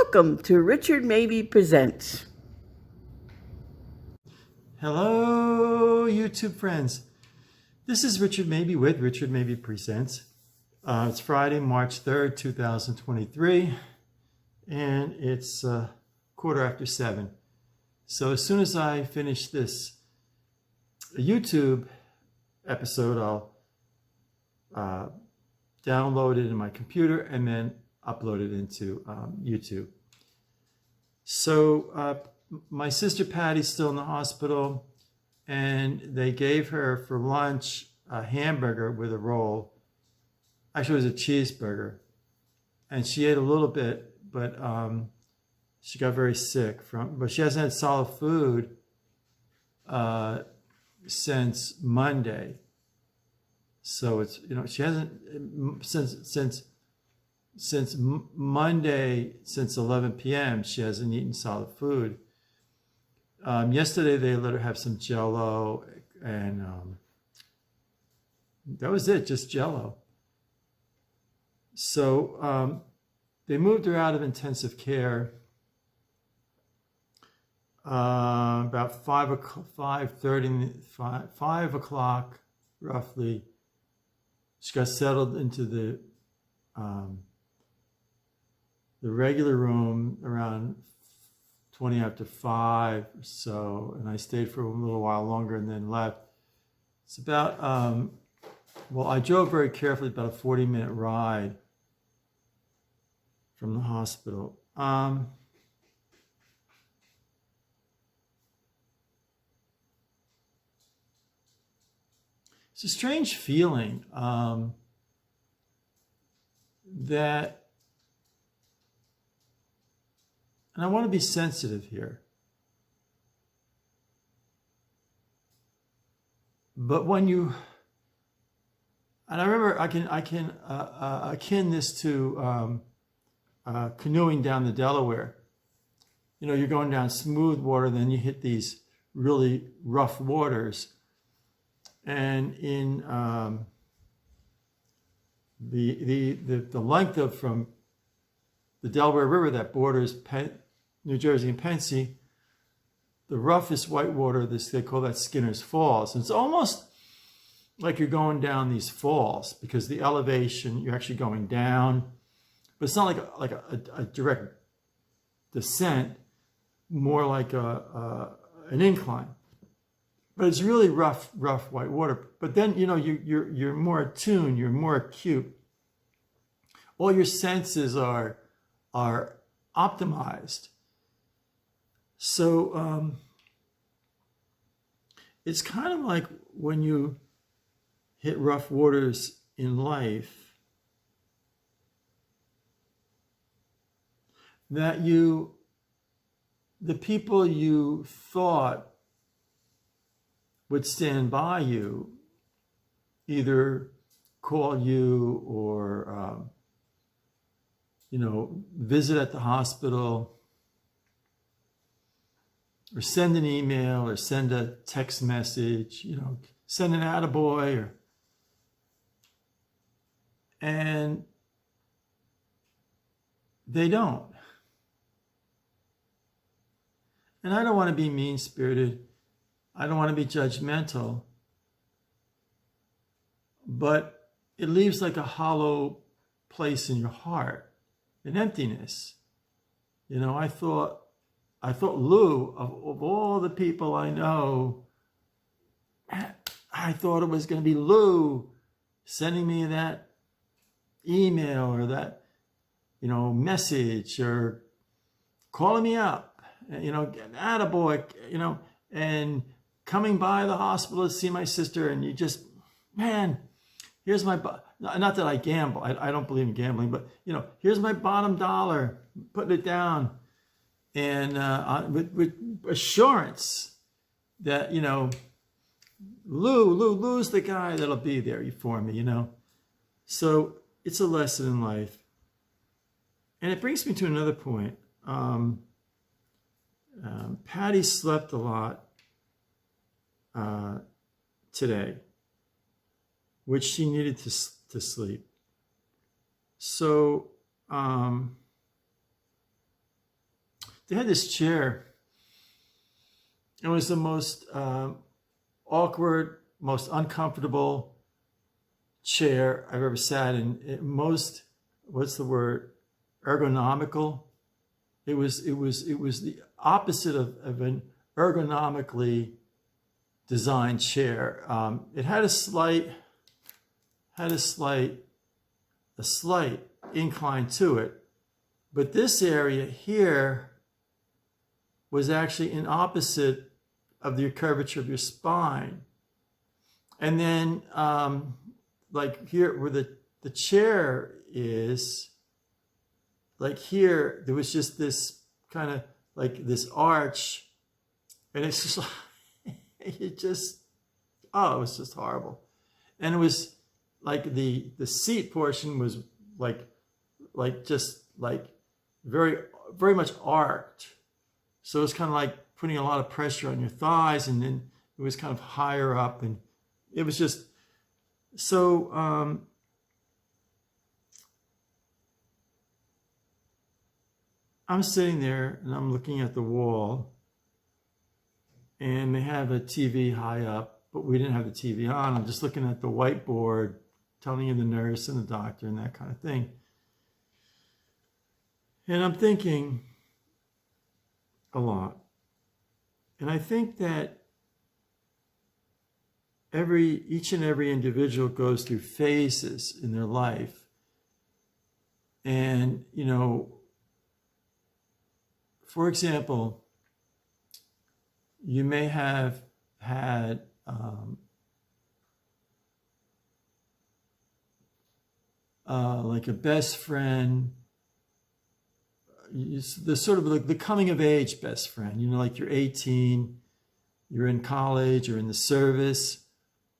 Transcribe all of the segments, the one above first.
Welcome to Richard Mabey Presents. Hello, YouTube friends. This is Richard Mabey with Richard Mabey Presents. It's Friday, March 3rd, 2023, and it's 7:15. So as soon as I finish this YouTube episode, I'll download it in my computer and then upload it into YouTube. So my sister Patty's still in the hospital, and they gave her for lunch a hamburger with a roll. Actually, it was a cheeseburger, and she ate a little bit, but she got very sick but she hasn't had solid food since Monday. So it's, she hasn't since Monday, since 11 p.m. she hasn't eaten solid food. Yesterday they let her have some Jell-O, and that was it, just Jell-O. So they moved her out of intensive care about 5 o'clock roughly. She got settled into the regular room around 20 after 5 or so, and I stayed for a little while longer and then left. It's about, I drove very carefully, about a 40-minute ride from the hospital. It's a strange feeling that, and I want to be sensitive here, but when you, and I remember I can akin this to canoeing down the Delaware. You're going down smooth water, then you hit these really rough waters, and in the length of from the Delaware River that borders New Jersey and Pennsy, the roughest white water, they call that Skinner's Falls. And it's almost like you're going down these falls because the elevation, you're actually going down, but it's not like a direct descent, more like an incline. But it's really rough white water. But then you're more attuned, you're more acute. All your senses are optimized. So it's kind of like when you hit rough waters in life, that the people you thought would stand by you either call you or visit at the hospital, or send an email, or send a text message, send an attaboy, and they don't. And I don't want to be mean-spirited. I don't want to be judgmental, but it leaves like a hollow place in your heart, an emptiness. I thought Lou, of all the people I know, I thought it was going to be Lou sending me that email or that, message, or calling me up, attaboy, and coming by the hospital to see my sister, and you just, man, here's my, not that I gamble, I don't believe in gambling, but, here's my bottom dollar, putting it down, and with assurance that, Lou's the guy that'll be there for me, So it's a lesson in life. And it brings me to another point. Patti slept a lot today, which she needed to sleep. So they had this chair. It was the most awkward, most uncomfortable chair I've ever sat in. Most, what's the word, ergonomical. It was the opposite of an ergonomically designed chair. It had a slight incline to it, but this area here was actually an opposite of the curvature of your spine. And then like here where the chair is, like here, there was just this kind of like this arch, and it's just like, it was just horrible. And it was like the seat portion was like just like very, very much arched. So it's kind of like putting a lot of pressure on your thighs, and then it was kind of higher up, and it was just so I'm sitting there and I'm looking at the wall, and they have a TV high up, but we didn't have the TV on. I'm just looking at the whiteboard, telling you the nurse and the doctor and that kind of thing. And I'm thinking a lot. And I think that each and every individual goes through phases in their life. And, you know, for example, you may have had like a best friend, the sort of the coming of age best friend, you know, like you're 18, you're in college or in the service,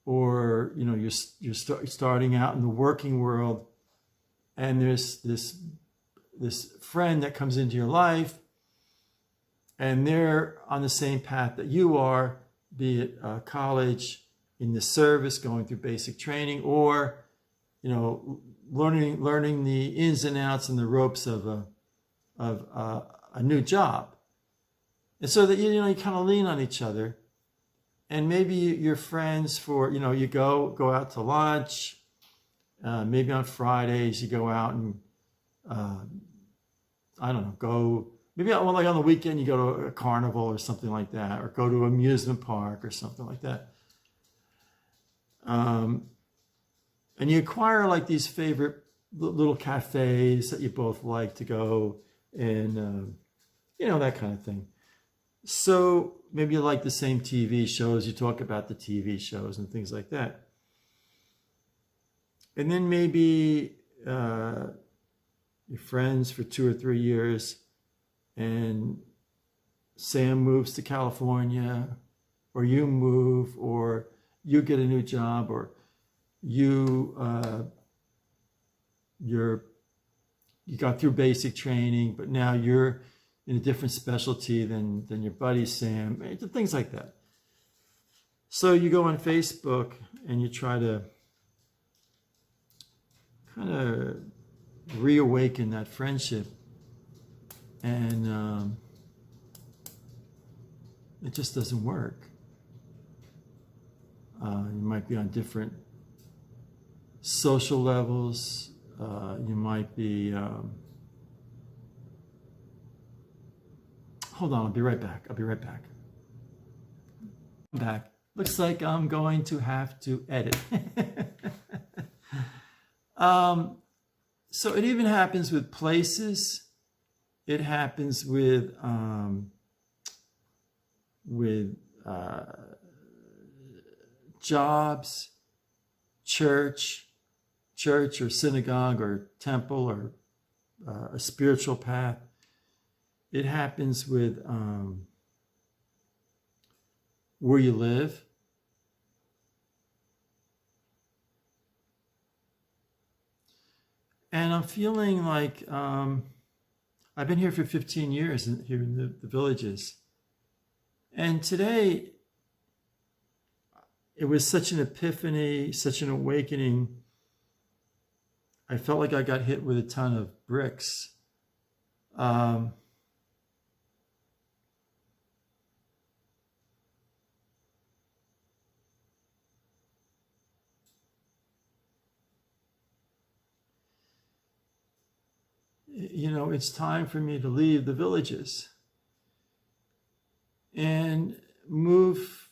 or, you know, you're starting out in the working world, and there's this friend that comes into your life, and they're on the same path that you are, be it college, in the service, going through basic training, or, you know, learning the ins and outs and the ropes of a new job. And so that, you know, you kind of lean on each other, and maybe you're friends for, you know, you go out to lunch, maybe on Fridays you go out and I don't know, go maybe like on the weekend you go to a carnival or something like that, or go to an amusement park or something like that. And you acquire like these favorite little cafes that you both like to go, and you know, that kind of thing. So maybe you like the same TV shows, you talk about the TV shows and things like that. And then maybe you're friends for 2 or 3 years, and Sam moves to California, or you move, or you get a new job, or you got through basic training, but now you're in a different specialty than your buddy Sam, things like that. So you go on Facebook and you try to kind of reawaken that friendship, and it just doesn't work. You might be on different social levels. You might be hold on, I'll be right back. I'm back. Looks like I'm going to have to edit. So it even happens with places. It happens with jobs, church or synagogue or temple, or a spiritual path. It happens with where you live. And I'm feeling like I've been here for 15 years here in the villages. And today, it was such an epiphany, such an awakening. I felt like I got hit with a ton of bricks. it's time for me to leave the villages and move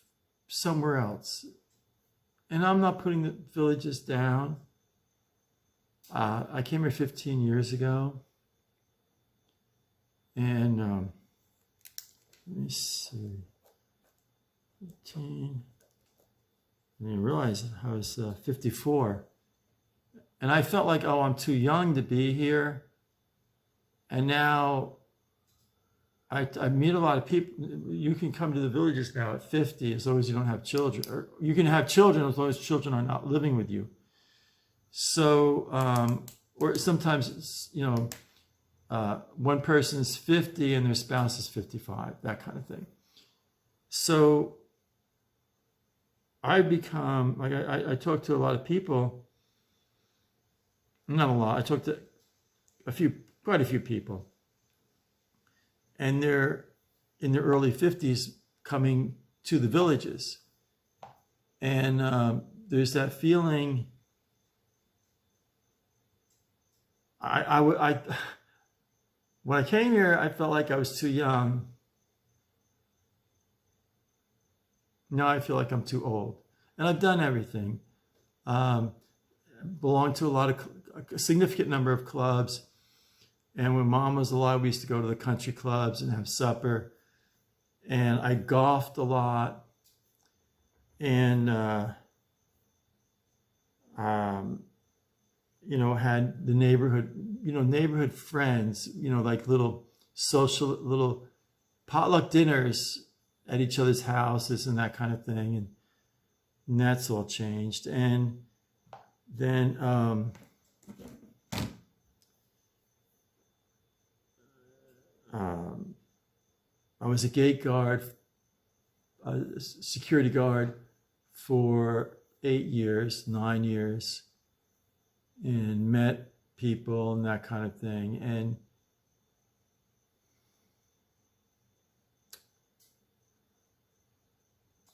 somewhere else. And I'm not putting the villages down. I came here 15 years ago. And let me see, 15. I didn't realize I was 54. And I felt like, oh, I'm too young to be here. And now I meet a lot of people. You can come to the villages now at 50 as long as you don't have children. Or you can have children as long as children are not living with you. So, or sometimes, one person's 50 and their spouse is 55, that kind of thing. So I become, like I talk to a lot of people, not a lot, I talk to quite a few people, and they're in their early 50s coming to the villages. And there's that feeling, when I came here, I felt like I was too young. Now I feel like I'm too old. And I've done everything. Belonged to a significant number of clubs. And when Mom was alive, we used to go to the country clubs and have supper. And I golfed a lot. And, had the neighborhood friends, like little potluck dinners at each other's houses and that kind of thing. And that's all changed. And then I was a gate guard, a security guard for 9 years, and met people and that kind of thing. And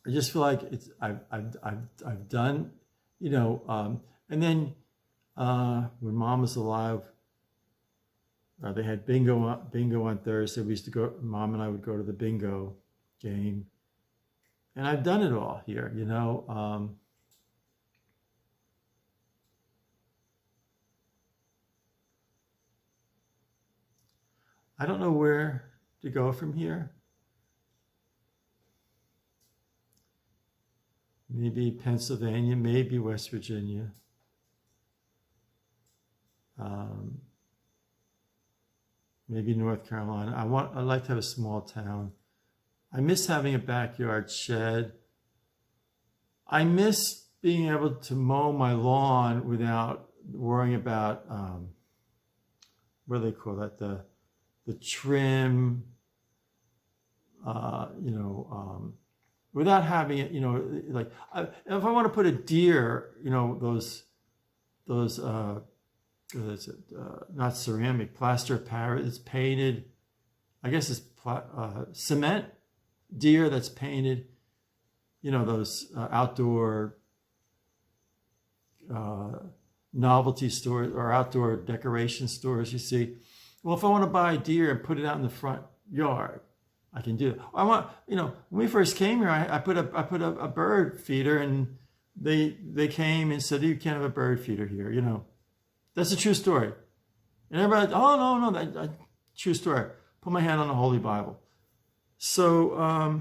I just feel like I've done, and then when Mom was alive, they had bingo on Thursday. We used to go, Mom and I would go to the bingo game, and I've done it all here, I don't know where to go from here. Maybe Pennsylvania, maybe West Virginia. Maybe North Carolina. I'd like to have a small town. I miss having a backyard shed. I miss being able to mow my lawn without worrying about what do they call that? The trim, without having it, like if I want to put a deer, those not ceramic, plaster of Paris, it's painted, I guess it's cement deer that's painted, those outdoor novelty stores or outdoor decoration stores you see. Well, if I want to buy a deer and put it out in the front yard, I can do it. I want, when we first came here, I put a bird feeder, and they came and said, you can't have a bird feeder here, That's a true story. And everybody, oh, no, that true story. Put my hand on the Holy Bible. So,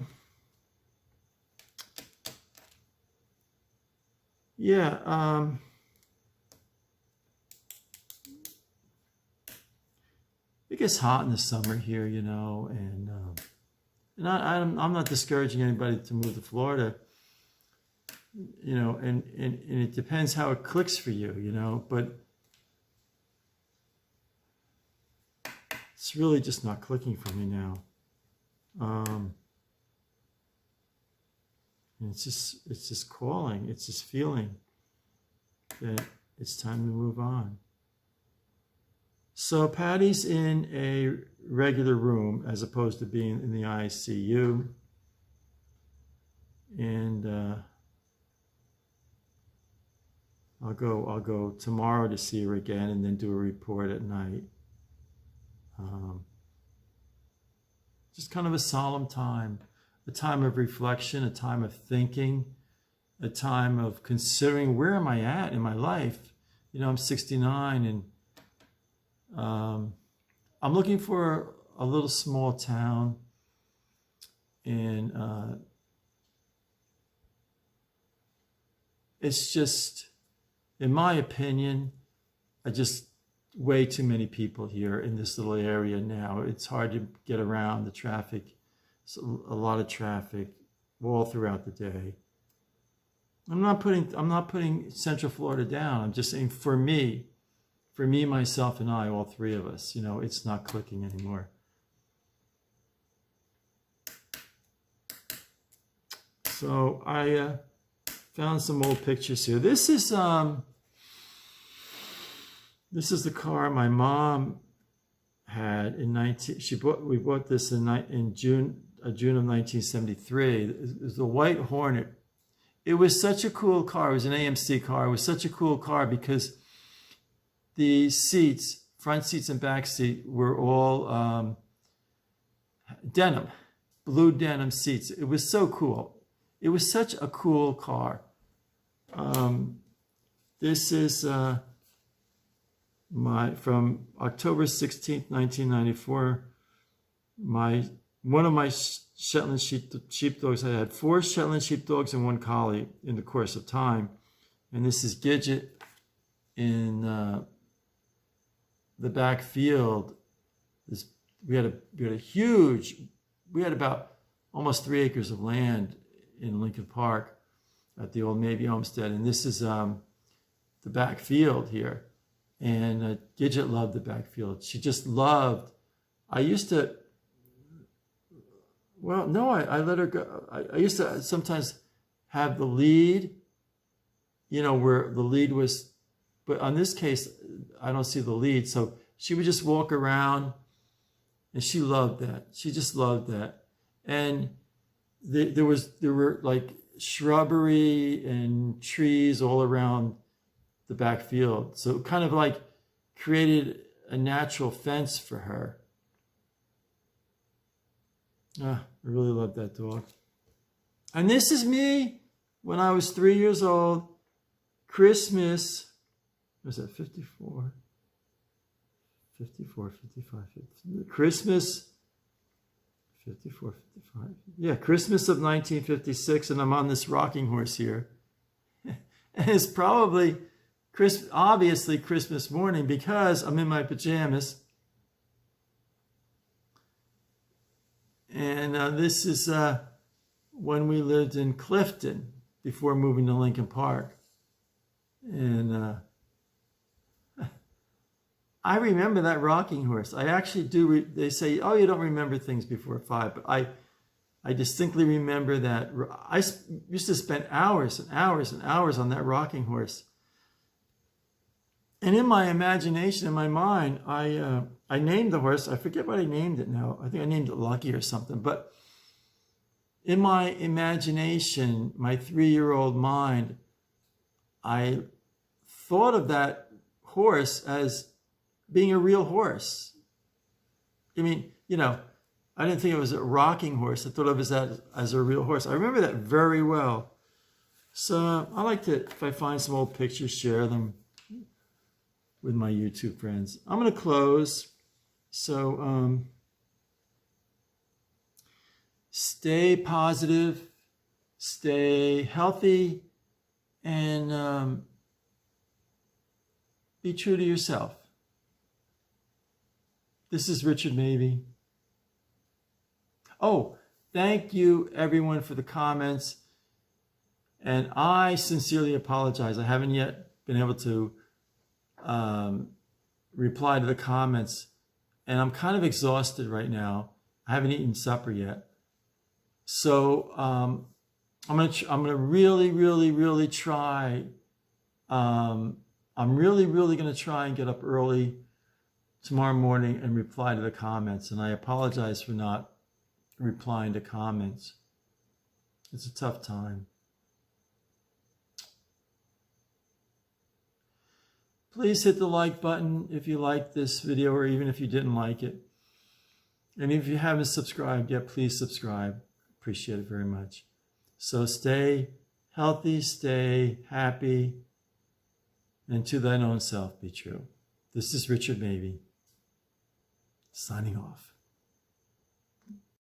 it gets hot in the summer here, and I'm not discouraging anybody to move to Florida, and it depends how it clicks for you, but it's really just not clicking for me now. And it's just calling, it's just feeling that it's time to move on. So Patty's in a regular room as opposed to being in the ICU. And I'll go tomorrow to see her again and then do a report at night. just kind of a solemn time, a time of reflection, a time of thinking, a time of considering where am I at in my life. You know, I'm 69 and I'm looking for a little small town, and it's just, in my opinion, way too many people here in this little area now. It's hard to get around. The traffic, it's a lot of traffic all throughout the day. I'm not putting Central Florida down. I'm just saying for me, myself, and I, all three of us, you know, it's not clicking anymore. So I found some old pictures here. This is the car my mom had in we bought this in June of 1973. It was the White Hornet. It was such a cool car. It was an AMC car. It was such a cool car because the seats, front seats and back seat, were all denim, blue denim seats. It was so cool. It was such a cool car. This is from October 16th, 1994. One of my Shetland sheepdogs. I had 4 Shetland sheepdogs and 1 collie in the course of time. And this is Gidget in the back field. We had about almost 3 acres of land in Lincoln Park at the old Mabey homestead. And this is the back field here. And Gidget loved the back field. She just loved, I used to, well, no, I let her go. I used to sometimes have the lead, you know, where the lead was, but on this case, I don't see the lead. So she would just walk around, and she loved that. She just loved that. And there were like shrubbery and trees all around the back field. So it kind of like created a natural fence for her. I really love that dog. And this is me when I was 3 years old. Christmas, was that 54? 54, 55, 50. Christmas, 54, 55. Yeah, Christmas of 1956, and I'm on this rocking horse here. And it's probably, obviously Christmas morning because I'm in my pajamas. And this is when we lived in Clifton before moving to Lincoln Park. And I remember that rocking horse. I actually do. They say, oh, you don't remember things before 5. But I distinctly remember that. I used to spend hours and hours and hours on that rocking horse. And in my imagination, in my mind, I named the horse. I forget what I named it now. I think I named it Lucky or something. But in my imagination, my 3-year-old mind, I thought of that horse as being a real horse. I mean, you know, I didn't think it was a rocking horse. I thought of it as a real horse. I remember that very well. So I like to, if I find some old pictures, share them with my YouTube friends. I'm going to close. So stay positive, stay healthy, and be true to yourself. This is Richard Mabey. Oh, thank you everyone for the comments. And I sincerely apologize. I haven't yet been able to reply to the comments, and I'm kind of exhausted right now. I haven't eaten supper yet, so I'm gonna really try. I'm really gonna try and get up early tomorrow morning and reply to the comments. And I apologize for not replying to comments. It's a tough time. Please hit the like button if you liked this video, or even if you didn't like it. And if you haven't subscribed yet, please subscribe. Appreciate it very much. So stay healthy, stay happy, and to thine own self be true. This is Richard Mabey, signing off.